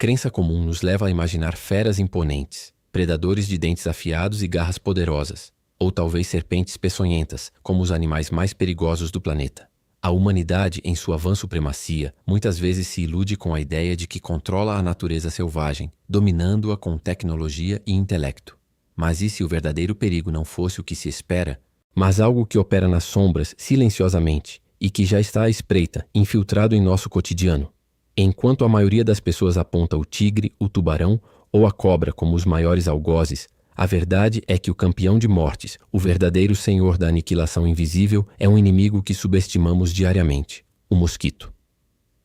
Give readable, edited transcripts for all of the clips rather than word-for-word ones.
crença comum nos leva a imaginar feras imponentes, predadores de dentes afiados e garras poderosas, ou talvez serpentes peçonhentas, como os animais mais perigosos do planeta. A humanidade, em sua vã supremacia, muitas vezes se ilude com a ideia de que controla a natureza selvagem, dominando-a com tecnologia e intelecto. Mas e se o verdadeiro perigo não fosse o que se espera, mas algo que opera nas sombras, silenciosamente, e que já está à espreita, infiltrado em nosso cotidiano? Enquanto a maioria das pessoas aponta o tigre, o tubarão ou a cobra como os maiores algozes, a verdade é que o campeão de mortes, o verdadeiro senhor da aniquilação invisível, é um inimigo que subestimamos diariamente: o mosquito.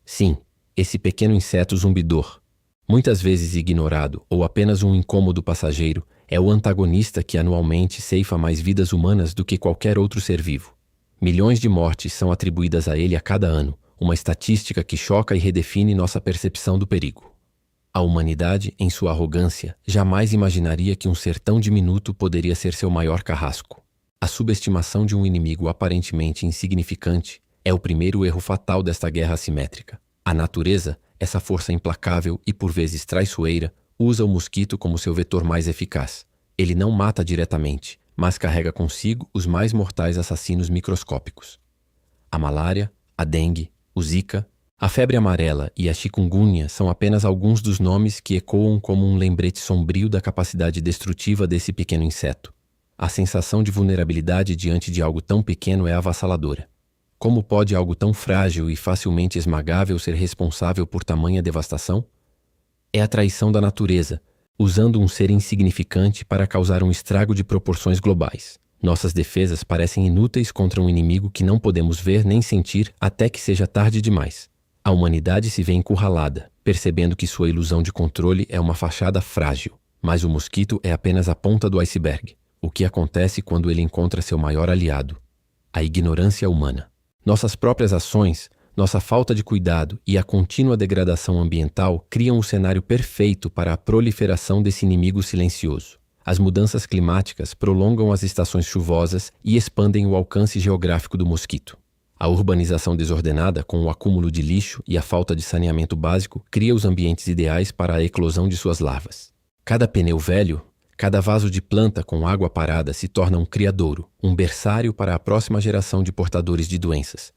Sim, esse pequeno inseto zumbidor, muitas vezes ignorado ou apenas um incômodo passageiro, é o antagonista que anualmente ceifa mais vidas humanas do que qualquer outro ser vivo. Milhões de mortes são atribuídas a ele a cada ano, uma estatística que choca e redefine nossa percepção do perigo. A humanidade, em sua arrogância, jamais imaginaria que um ser tão diminuto poderia ser seu maior carrasco. A subestimação de um inimigo aparentemente insignificante é o primeiro erro fatal desta guerra assimétrica. A natureza, essa força implacável e por vezes traiçoeira, usa o mosquito como seu vetor mais eficaz. Ele não mata diretamente, mas carrega consigo os mais mortais assassinos microscópicos. A malária, a dengue, o zika, a febre amarela e a chikungunya são apenas alguns dos nomes que ecoam como um lembrete sombrio da capacidade destrutiva desse pequeno inseto. A sensação de vulnerabilidade diante de algo tão pequeno é avassaladora. Como pode algo tão frágil e facilmente esmagável ser responsável por tamanha devastação? É a traição da natureza, usando um ser insignificante para causar um estrago de proporções globais. Nossas defesas parecem inúteis contra um inimigo que não podemos ver nem sentir até que seja tarde demais. A humanidade se vê encurralada, percebendo que sua ilusão de controle é uma fachada frágil, mas o mosquito é apenas a ponta do iceberg. O que acontece quando ele encontra seu maior aliado? A ignorância humana. Nossas próprias ações, nossa falta de cuidado e a contínua degradação ambiental criam o cenário perfeito para a proliferação desse inimigo silencioso. As mudanças climáticas prolongam as estações chuvosas e expandem o alcance geográfico do mosquito. A urbanização desordenada, com o acúmulo de lixo e a falta de saneamento básico, cria os ambientes ideais para a eclosão de suas larvas. Cada pneu velho, cada vaso de planta com água parada se torna um criadouro, um berçário para a próxima geração de portadores de doenças.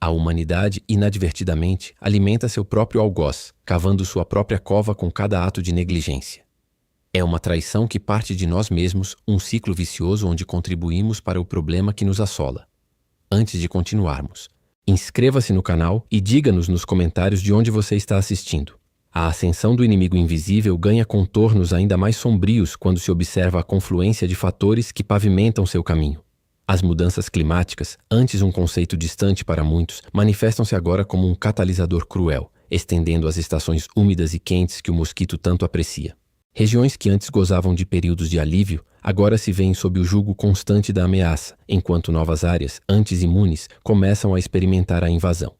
A humanidade, inadvertidamente, alimenta seu próprio algoz, cavando sua própria cova com cada ato de negligência. É uma traição que parte de nós mesmos, um ciclo vicioso onde contribuímos para o problema que nos assola. Antes de continuarmos, inscreva-se no canal e diga-nos nos comentários de onde você está assistindo. A ascensão do inimigo invisível ganha contornos ainda mais sombrios quando se observa a confluência de fatores que pavimentam seu caminho. As mudanças climáticas, antes um conceito distante para muitos, manifestam-se agora como um catalisador cruel, estendendo as estações úmidas e quentes que o mosquito tanto aprecia. Regiões que antes gozavam de períodos de alívio, agora se veem sob o jugo constante da ameaça, enquanto novas áreas, antes imunes, começam a experimentar a invasão.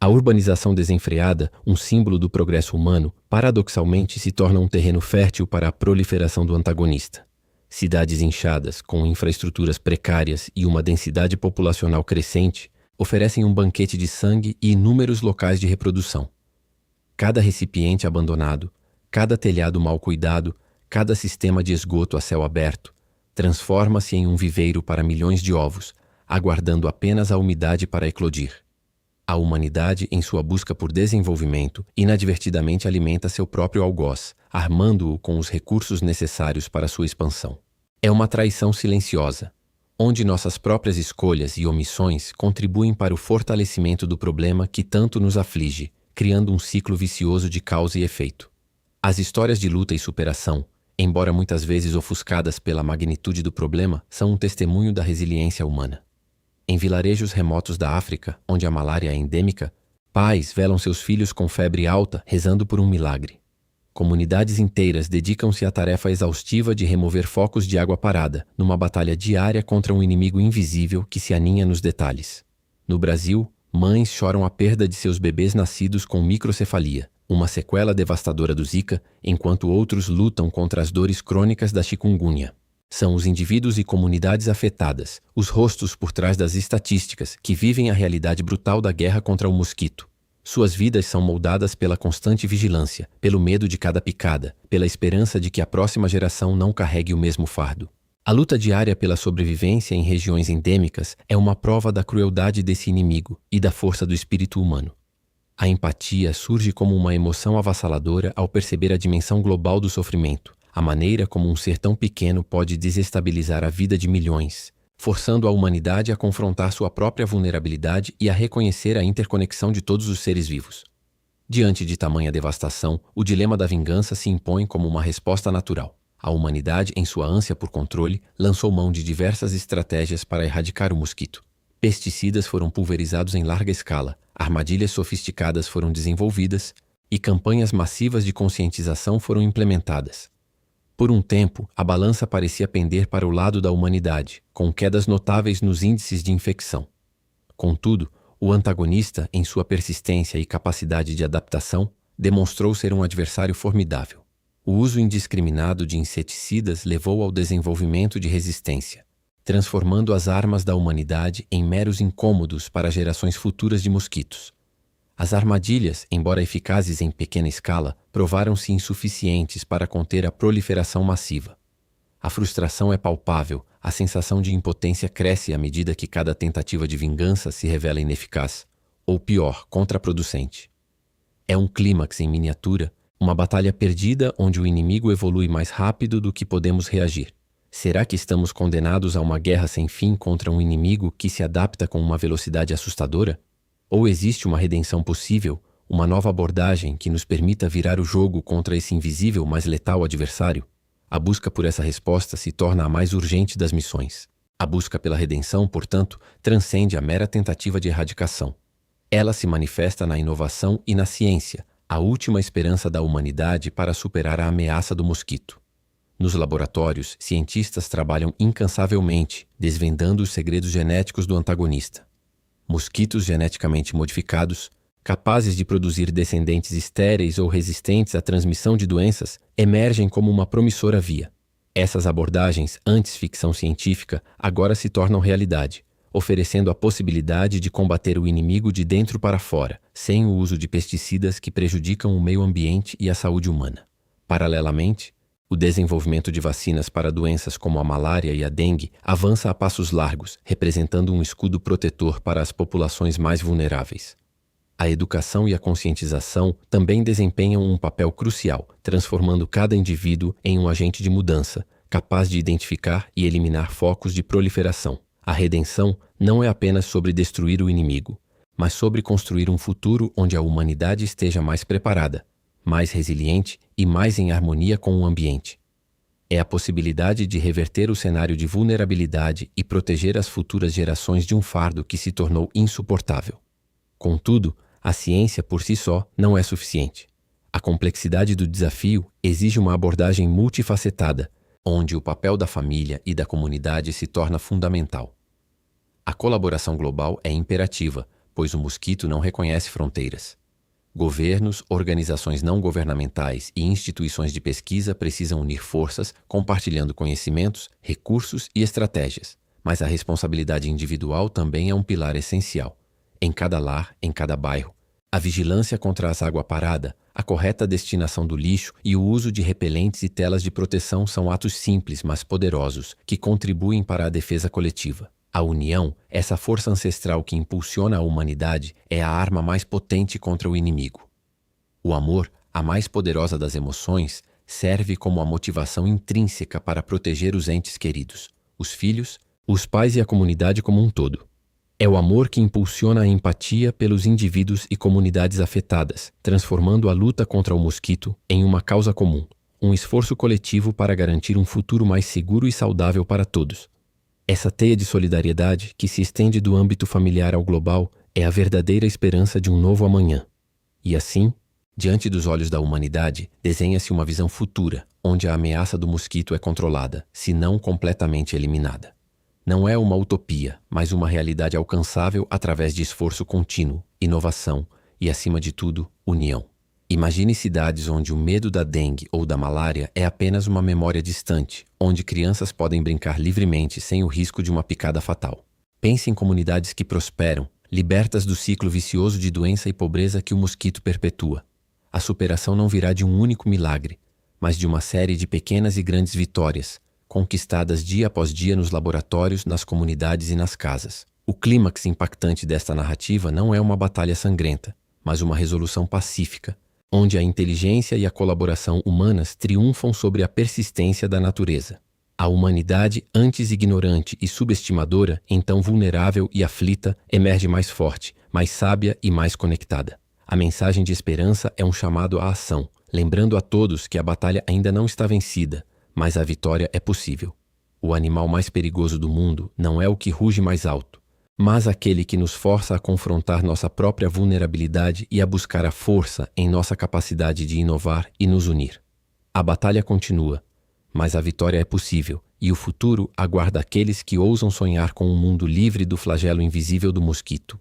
A urbanização desenfreada, um símbolo do progresso humano, paradoxalmente se torna um terreno fértil para a proliferação do antagonista. Cidades inchadas, com infraestruturas precárias e uma densidade populacional crescente, oferecem um banquete de sangue e inúmeros locais de reprodução. Cada recipiente abandonado, cada telhado mal cuidado, cada sistema de esgoto a céu aberto, transforma-se em um viveiro para milhões de ovos, aguardando apenas a umidade para eclodir. A humanidade, em sua busca por desenvolvimento, inadvertidamente alimenta seu próprio algoz, armando-o com os recursos necessários para sua expansão. É uma traição silenciosa, onde nossas próprias escolhas e omissões contribuem para o fortalecimento do problema que tanto nos aflige, criando um ciclo vicioso de causa e efeito. As histórias de luta e superação, embora muitas vezes ofuscadas pela magnitude do problema, são um testemunho da resiliência humana. Em vilarejos remotos da África, onde a malária é endêmica, pais velam seus filhos com febre alta rezando por um milagre. Comunidades inteiras dedicam-se à tarefa exaustiva de remover focos de água parada, numa batalha diária contra um inimigo invisível que se aninha nos detalhes. No Brasil, mães choram a perda de seus bebês nascidos com microcefalia, uma sequela devastadora do Zika, enquanto outros lutam contra as dores crônicas da chikungunya. São os indivíduos e comunidades afetadas, os rostos por trás das estatísticas, que vivem a realidade brutal da guerra contra o mosquito. Suas vidas são moldadas pela constante vigilância, pelo medo de cada picada, pela esperança de que a próxima geração não carregue o mesmo fardo. A luta diária pela sobrevivência em regiões endêmicas é uma prova da crueldade desse inimigo e da força do espírito humano. A empatia surge como uma emoção avassaladora ao perceber a dimensão global do sofrimento, a maneira como um ser tão pequeno pode desestabilizar a vida de milhões, forçando a humanidade a confrontar sua própria vulnerabilidade e a reconhecer a interconexão de todos os seres vivos. Diante de tamanha devastação, o dilema da vingança se impõe como uma resposta natural. A humanidade, em sua ânsia por controle, lançou mão de diversas estratégias para erradicar o mosquito. Pesticidas foram pulverizados em larga escala, armadilhas sofisticadas foram desenvolvidas e campanhas massivas de conscientização foram implementadas. Por um tempo, a balança parecia pender para o lado da humanidade, com quedas notáveis nos índices de infecção. Contudo, o antagonista, em sua persistência e capacidade de adaptação, demonstrou ser um adversário formidável. O uso indiscriminado de inseticidas levou ao desenvolvimento de resistência, transformando as armas da humanidade em meros incômodos para gerações futuras de mosquitos. As armadilhas, embora eficazes em pequena escala, provaram-se insuficientes para conter a proliferação massiva. A frustração é palpável, a sensação de impotência cresce à medida que cada tentativa de vingança se revela ineficaz, ou pior, contraproducente. É um clímax em miniatura, uma batalha perdida onde o inimigo evolui mais rápido do que podemos reagir. Será que estamos condenados a uma guerra sem fim contra um inimigo que se adapta com uma velocidade assustadora? Ou existe uma redenção possível, uma nova abordagem que nos permita virar o jogo contra esse invisível, mas letal adversário? A busca por essa resposta se torna a mais urgente das missões. A busca pela redenção, portanto, transcende a mera tentativa de erradicação. Ela se manifesta na inovação e na ciência, a última esperança da humanidade para superar a ameaça do mosquito. Nos laboratórios, cientistas trabalham incansavelmente, desvendando os segredos genéticos do antagonista. Mosquitos geneticamente modificados, capazes de produzir descendentes estéreis ou resistentes à transmissão de doenças, emergem como uma promissora via. Essas abordagens, antes ficção científica, agora se tornam realidade, oferecendo a possibilidade de combater o inimigo de dentro para fora, sem o uso de pesticidas que prejudicam o meio ambiente e a saúde humana. Paralelamente, o desenvolvimento de vacinas para doenças como a malária e a dengue avança a passos largos, representando um escudo protetor para as populações mais vulneráveis. A educação e a conscientização também desempenham um papel crucial, transformando cada indivíduo em um agente de mudança, capaz de identificar e eliminar focos de proliferação. A redenção não é apenas sobre destruir o inimigo, mas sobre construir um futuro onde a humanidade esteja mais preparada, mais resiliente e mais em harmonia com o ambiente. É a possibilidade de reverter o cenário de vulnerabilidade e proteger as futuras gerações de um fardo que se tornou insuportável. Contudo, a ciência por si só não é suficiente. A complexidade do desafio exige uma abordagem multifacetada, onde o papel da família e da comunidade se torna fundamental. A colaboração global é imperativa, pois o mosquito não reconhece fronteiras. Governos, organizações não governamentais e instituições de pesquisa precisam unir forças, compartilhando conhecimentos, recursos e estratégias. Mas a responsabilidade individual também é um pilar essencial. Em cada lar, em cada bairro, a vigilância contra as água parada, a correta destinação do lixo e o uso de repelentes e telas de proteção são atos simples, mas poderosos, que contribuem para a defesa coletiva. A união, essa força ancestral que impulsiona a humanidade, é a arma mais potente contra o inimigo. O amor, a mais poderosa das emoções, serve como a motivação intrínseca para proteger os entes queridos, os filhos, os pais e a comunidade como um todo. É o amor que impulsiona a empatia pelos indivíduos e comunidades afetadas, transformando a luta contra o mosquito em uma causa comum, um esforço coletivo para garantir um futuro mais seguro e saudável para todos. Essa teia de solidariedade, que se estende do âmbito familiar ao global, é a verdadeira esperança de um novo amanhã. E assim, diante dos olhos da humanidade, desenha-se uma visão futura, onde a ameaça do mosquito é controlada, se não completamente eliminada. Não é uma utopia, mas uma realidade alcançável através de esforço contínuo, inovação e, acima de tudo, união. Imagine cidades onde o medo da dengue ou da malária é apenas uma memória distante, onde crianças podem brincar livremente sem o risco de uma picada fatal. Pense em comunidades que prosperam, libertas do ciclo vicioso de doença e pobreza que o mosquito perpetua. A superação não virá de um único milagre, mas de uma série de pequenas e grandes vitórias, conquistadas dia após dia nos laboratórios, nas comunidades e nas casas. O clímax impactante desta narrativa não é uma batalha sangrenta, mas uma resolução pacífica, onde a inteligência e a colaboração humanas triunfam sobre a persistência da natureza. A humanidade, antes ignorante e subestimadora, então vulnerável e aflita, emerge mais forte, mais sábia e mais conectada. A mensagem de esperança é um chamado à ação, lembrando a todos que a batalha ainda não está vencida, mas a vitória é possível. O animal mais perigoso do mundo não é o que ruge mais alto, mas aquele que nos força a confrontar nossa própria vulnerabilidade e a buscar a força em nossa capacidade de inovar e nos unir. A batalha continua, mas a vitória é possível, e o futuro aguarda aqueles que ousam sonhar com um mundo livre do flagelo invisível do mosquito.